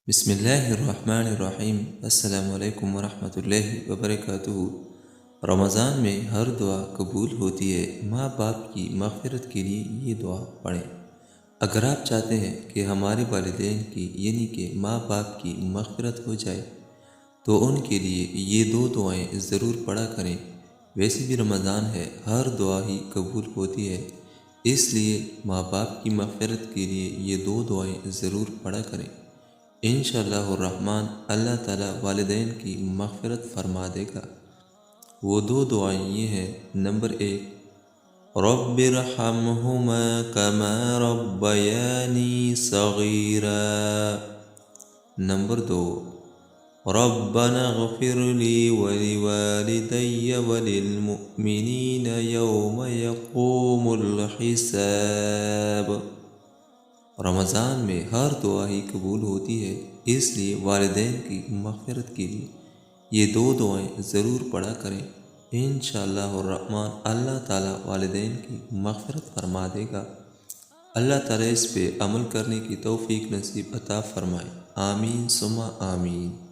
بسم اللہ الرحمن الرحیم۔ السلام علیکم ورحمۃ اللہ وبرکاتہ۔ رمضان میں ہر دعا قبول ہوتی ہے۔ ماں باپ کی مغفرت کے لیے یہ دعا پڑھیں۔ اگر آپ چاہتے ہیں کہ ہمارے والدین کی یعنی کہ ماں باپ کی مغفرت ہو جائے تو ان کے لیے یہ دو دعائیں ضرور پڑھا کریں۔ ویسے بھی رمضان ہے، ہر دعا ہی قبول ہوتی ہے، اس لیے ماں باپ کی مغفرت کے لیے یہ دو دعائیں ضرور پڑھا کریں۔ انشاءاللہ الرحمن اللہ تعالیٰ والدین کی مغفرت فرما دے گا۔ وہ دو دعائیں یہ ہیں: نمبر 1، رب ارحمہما کما ربیانی صغیرا۔ نمبر 2، ربنا اغفر لی ولوالدی وللمؤمنین یوم یقوم الحساب۔ رمضان میں ہر دعا ہی قبول ہوتی ہے، اس لیے والدین کی مغفرت کے لیے یہ دو دعائیں ضرور پڑھا کریں۔ انشاءاللہ الرحمن اللہ تعالیٰ والدین کی مغفرت فرما دے گا۔ اللہ تعالیٰ اس پہ عمل کرنے کی توفیق نصیب عطا فرمائے۔ آمین ثم آمین۔